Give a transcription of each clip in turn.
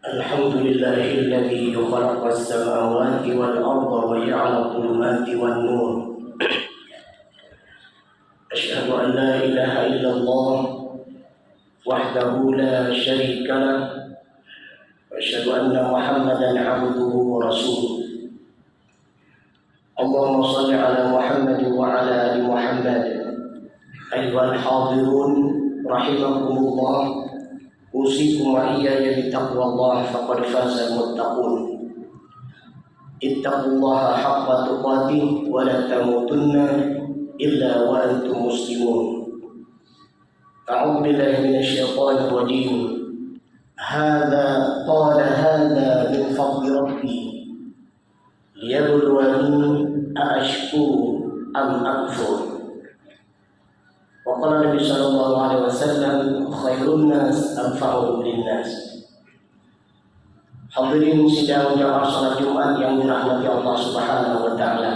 الحمد لله الذي خلق السماوات والأرض وجعل الظلمات والنور. أشهد أن لا إله إلا الله وحده لا شريك له، وأشهد أن محمدا عبده ورسوله. اللهم صل على محمد وعلى آل محمد. أيها الحاضرون رحمكم الله، أوصيكم وإياي بتقوى الله فقد فاز المتقون. اتقوا الله حق تقاته ولا تموتن إلا وأنتم مسلمون. أعوذ بالله من الشيطان الرجيم. هذا من فضل ربي ليبلوني أأشكر أم أكفر. وقال Nabi sallallahu alaihi wasallam, khairun nas anfa'uhum linnas. Hadirin sidang jamaah salat Jumat yang dirahmati Allah Subhanahu wa taala.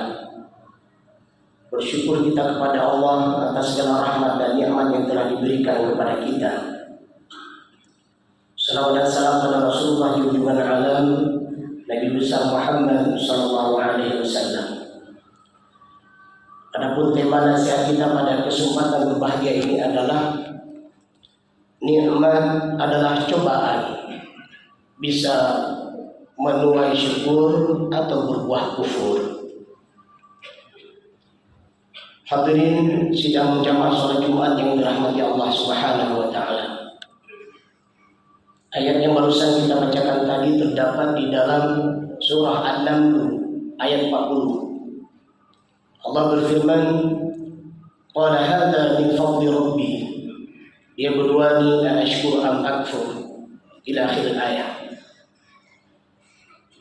Bersyukur kita kepada Allah atas segala rahmat dan nikmat yang telah diberikan kepada kita. Salawat dan salam kepada Rasulullah junjungan alam Nabi besar Muhammad sallallahu alaihi wasallam. Adapun tema nasihat kita pada kesempatan berbahagia ini adalah nikmat adalah cobaan, bisa menuai syukur atau berbuah kufur. Hadirin sidang jamaah salat Jumat yang dirahmati Allah Subhanahu wa taala. Ayat yang barusan kita bacakan tadi terdapat di dalam surah An-Naml ayat 40. Allah berfirman, qala hadza min fadli rabbi liyabluwani aashkur am akfur, ila akhir ayat.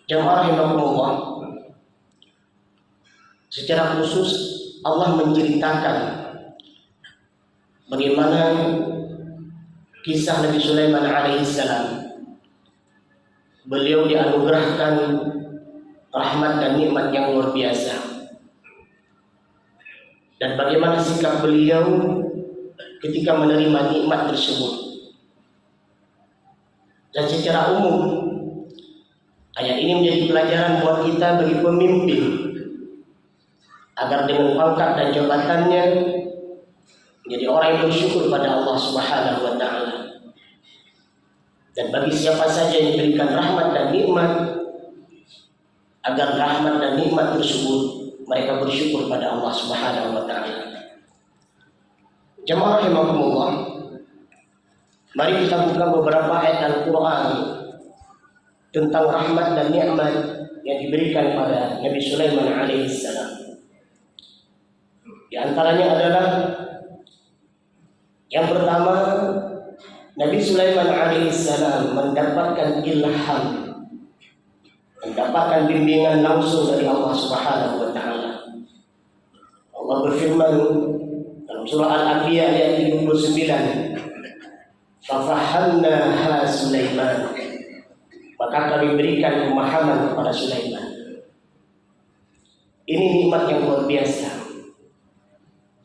Jamaah rahimakumullah, secara khusus Allah menceritakan bagaimana kisah Nabi Sulaiman alaihissalam. Beliau dianugerahkan rahmat dan nikmat yang luar biasa. Dan bagaimana sikap beliau ketika menerima nikmat tersebut. Dan secara umum ayat ini menjadi pelajaran buat kita bagi pemimpin, agar dengan pangkat dan jabatannya menjadi orang yang bersyukur pada Allah Subhanahu wa taala. Dan bagi siapa saja yang diberikan rahmat dan nikmat, agar rahmat dan nikmat tersebut mereka bersyukur pada Allah Subhanahu wa taala. Jamaah rahimakumullah, mari kita buka beberapa ayat Al-Qur'an tentang rahmat dan nikmat yang diberikan pada Nabi Sulaiman alaihissalam. Di antaranya adalah yang pertama, Nabi Sulaiman alaihissalam mendapatkan ilham, mendapatkan bimbingan langsung dari Allah Subhanahu wa taala. Allah berfirman dalam surah Al-Anbiya ayat 39, "Fafahamnaha Sulaiman." Maka kami berikan pemahaman kepada Sulaiman. Ini nikmat yang luar biasa.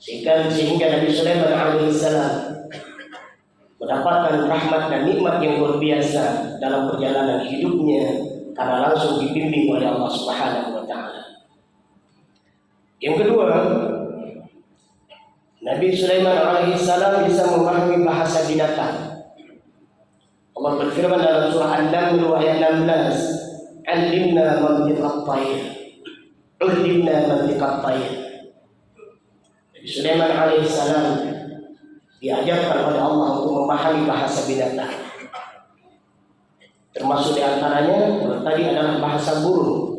Sehingga Nabi Sulaiman alaihissalam mendapatkan rahmat dan nikmat yang luar biasa dalam perjalanan hidupnya, karena langsung dibimbing oleh Allah Subhanahu wa taala. Yang kedua, Nabi Sulaiman alaihissalam bisa memahami bahasa binatang. Allah berfirman dalam surah An-Naml ayat 16, "Allimna mantiqat tayr." Ulimna mantiqat tayr. Nabi Sulaiman alaihissalam diajarkan oleh Allah untuk memahami bahasa binatang. Termasuk di antaranya, tadi adalah bahasa burung.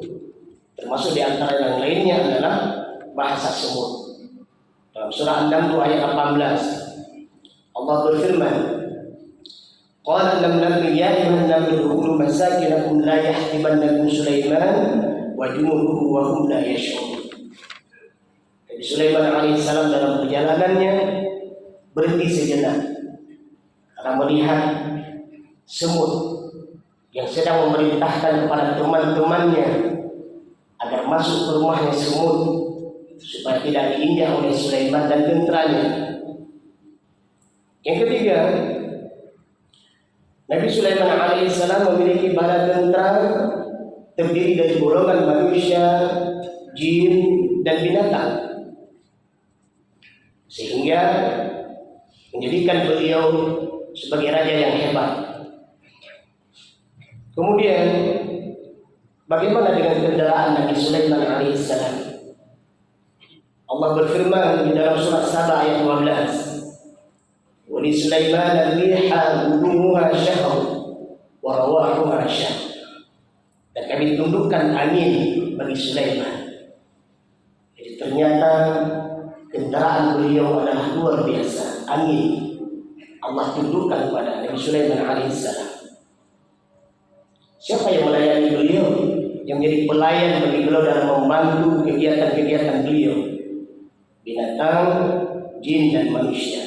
Termasuk di antara yang lainnya adalah bahasa semut. Dalam surah An-Naml ayat 18, Allah berfirman, qala lam namli ya ayyuhan namlu udkhulu masakinakum la yahtimannakum Sulaiman wa junuduhu wa hum la yash'urun. Nabi Sulaiman alaihissalam dalam perjalanannya berhenti sejenak karena melihat semut yang sedang memerintahkan kepada teman-temannya agar masuk ke rumahnya semut supaya tidak diinjak oleh Sulaiman dan tentaranya. Yang ketiga, Nabi Sulaiman alaihissalam memiliki bala tentara terdiri dari golongan manusia, jin, dan binatang, sehingga menjadikan beliau sebagai raja yang hebat. Kemudian bagaimana dengan kendaraan Nabi Sulaiman alaihissalam? Allah berfirman di dalam surat Saba ayat 12, "Wa li Sulaiman ar-riha ghuduwwuha syahr wa rawahuha syahr." Dan kami tundukkan angin bagi Sulaiman. Jadi ternyata kendaraan beliau adalah luar biasa. Angin Allah tundukkan kepada Nabi Sulaiman alaihissalam. Siapa yang melayani beliau? Yang menjadi pelayan bagi beliau dalam membantu kegiatan-kegiatan beliau? Binatang, jin, dan manusia.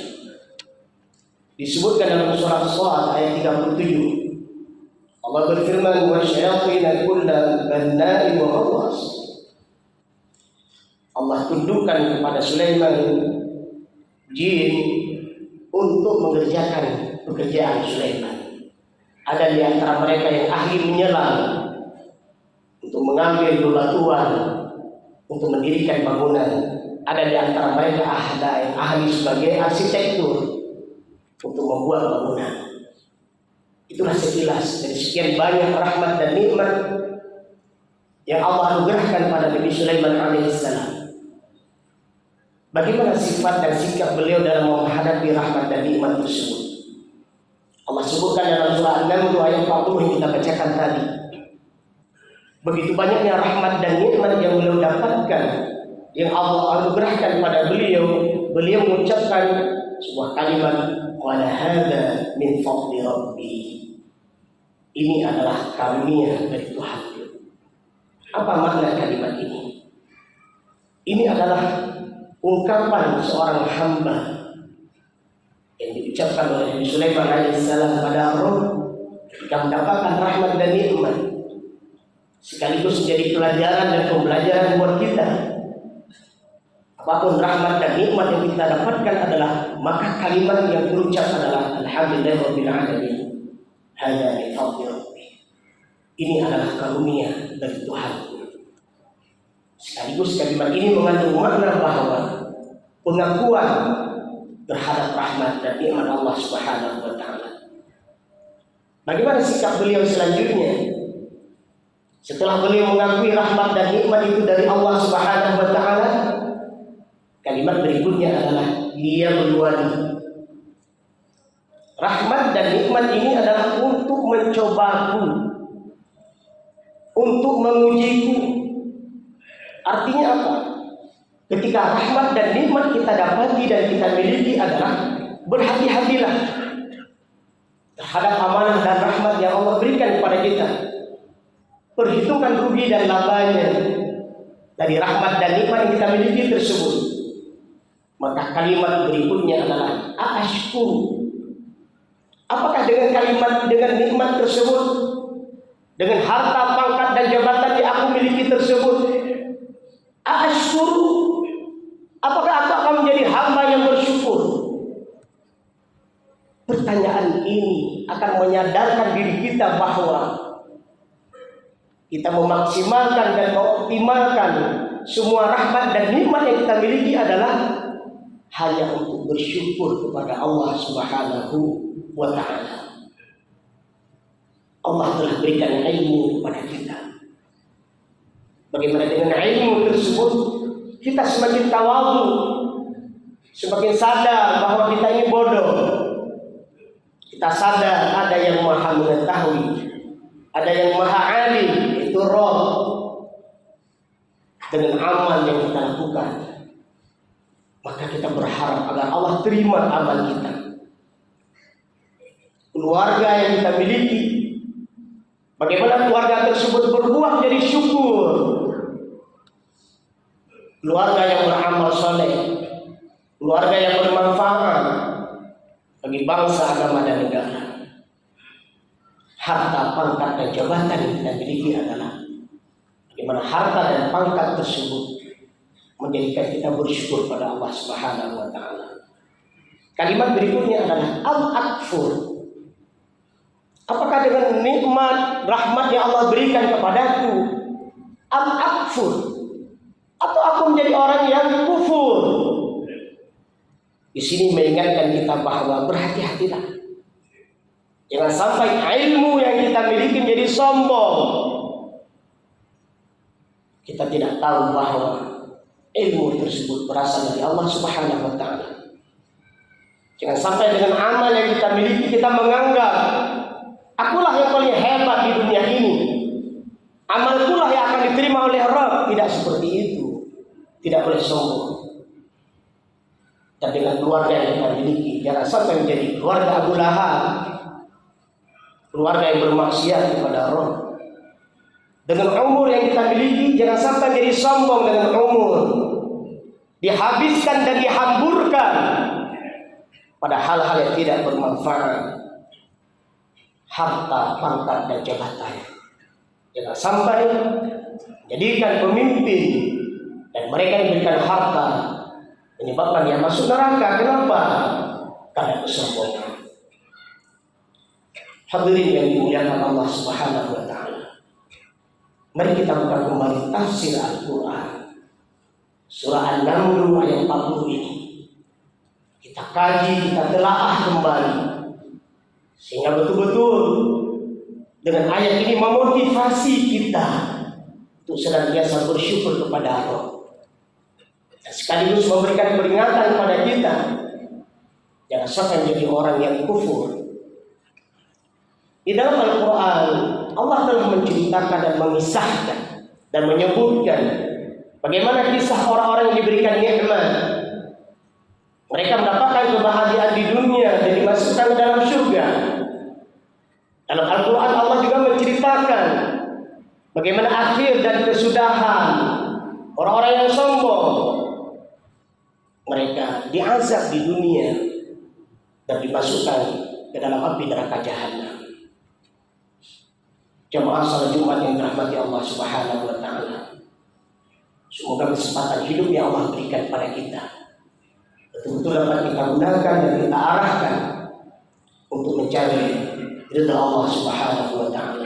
Disebutkan dalam surah Shad ayat 37. Allah berfirman, "Wa syayatina kulla banna'in wa ghawwas." Allah tundukkan kepada Sulaiman jin untuk mengerjakan pekerjaan Sulaiman. Ada di antara mereka yang ahli menyelam untuk mengambil bebatuan untuk mendirikan bangunan. Ada di antara mereka yang ahli sebagai arsitektur untuk membuat bangunan. Itulah sekilas dari sekian banyak rahmat dan nikmat yang Allah anugerahkan pada Nabi Sulaiman alaihissalam. Bagaimana sifat dan sikap beliau dalam menghadapi rahmat dan nikmat tersebut? Allah sebutkan dalam surah An-Naml ayat 40 yang kita bacakan tadi. Begitu banyaknya rahmat dan nikmat yang beliau dapatkan, yang Allah anugerahkan pada beliau. Beliau mengucapkan sebuah kalimat, "Wa hadza min fadli rabbi." Ini adalah karunia dari Tuhan. Apa makna kalimat ini? Ini adalah ungkapan seorang hamba yang diucapkan oleh Nabi Sulaiman alaihissalam pada Roh ketika mendapatkan rahmat dan nikmat, sekaligus menjadi pelajaran dan pembelajaran buat kita. Apapun rahmat dan nikmat yang kita dapatkan adalah, maka kalimat yang terucap adalah alhamdulillahirabbil alamin. Hada min fadli rabbi. Ini adalah karunia dari Tuhan. Sekaligus kalimat ini mengandung makna bahwa pengakuan terhadap rahmat dan nikmat Allah Subhanahu wa taala. Bagaimana sikap beliau selanjutnya? Setelah beliau mengakui rahmat dan nikmat itu dari Allah Subhanahu wa taala, kalimat berikutnya adalah liyabluwani. Rahmat dan nikmat ini adalah untuk mencobaku, untuk mengujiku. Artinya apa? Ketika rahmat dan nikmat kita dapati dan kita miliki adalah berhati-hatilah terhadap amanah dan rahmat yang Allah berikan kepada kita. Perhitungkan rugi dan labanya dari rahmat dan nikmat yang kita miliki tersebut. Maka kalimat berikutnya adalah ashkuru. Apakah dengan kalimat, dengan nikmat tersebut, dengan harta, pangkat, dan jabatan yang aku miliki tersebut, ashkuru, apakah aku akan menjadi hamba yang bersyukur? Pertanyaan ini akan menyadarkan diri kita bahwa kita memaksimalkan dan mengoptimalkan semua rahmat dan nikmat yang kita miliki adalah hanya untuk bersyukur kepada Allah Subhanahu wa ta'ala. Allah telah berikan ilmu kepada kita. Bagaimana dengan ilmu tersebut? Kita semakin tawadhu, semakin sadar bahwa kita ini bodoh. Kita sadar ada yang maha mengetahui, ada yang maha alim, itu Rabb. Dengan amal yang kita lakukan, maka kita berharap agar Allah terima amal kita. Keluarga yang kita miliki, bagaimana keluarga tersebut berbuah jadi syukur. Keluarga yang beramal soleh, keluarga yang bermanfaat bagi bangsa, agama, dan negara. Harta, pangkat, dan jabatan yang kita miliki adalah bagaimana harta dan pangkat tersebut menjadikan kita bersyukur pada Allah Subhanahu wa taala. Kalimat berikutnya adalah al-akfur. Apakah dengan nikmat, rahmat yang Allah berikan kepadaku, am akfur, atau aku menjadi orang yang kufur? Di sini mengingatkan kita bahwa berhati-hatilah. Jangan sampai ilmu yang kita miliki menjadi sombong. Kita tidak tahu bahwa ilmu tersebut berasal dari Allah Subhanahu wa Ta'ala. Jangan sampai dengan amal yang kita miliki kita menganggap akulah yang paling hebat di dunia ini, amalkulah yang akan diterima oleh Rabb. Tidak seperti itu. Tidak boleh sombong. Dan dengan keluarga yang kita miliki, jangan sampai menjadi keluarga Abu Lahab, keluarga yang bermaksiat kepada Rabb. Dengan umur yang kita miliki, jangan sampai jadi sombong dengan umur, dihabiskan dan dihamburkan pada hal-hal yang tidak bermanfaat, harta, pangkat, dan jabatan. Jangan sampai menjadikan pemimpin dan mereka yang memberikan harta menyebabkan dia masuk neraka. Kenapa? Karena kesombongan. Hadirin yang dimuliakan Allah Subhanahu wa Ta'ala, mari kita buka kembali tafsir Al-Quran surah An-Naml ayat 40 ini. Kita kaji, kita telaah kembali sehingga betul-betul dengan ayat ini memotivasi kita untuk senantiasa bersyukur kepada Allah, dan sekaligus memberikan peringatan kepada kita jangan sampai menjadi orang yang kufur. Di dalam Al-Quran Allah telah menceritakan dan mengisahkan dan menyebutkan bagaimana kisah orang-orang yang diberikan nikmat. Mereka mendapatkan kebahagiaan di dunia dan dimasukkan ke dalam surga. Dalam Al-Quran Allah juga menceritakan bagaimana akhir dan kesudahan orang-orang yang sombong. Mereka diazab di dunia dan dimasukkan ke dalam api neraka jahanam. Jamaah salat Jumat yang dirahmati Allah Subhanahu wa Ta'ala, semoga kesempatan hidup yang Allah berikan pada kita betul-betul dapat kita gunakan dan kita arahkan untuk mencari ridha Allah Subhanahu wa Ta'ala.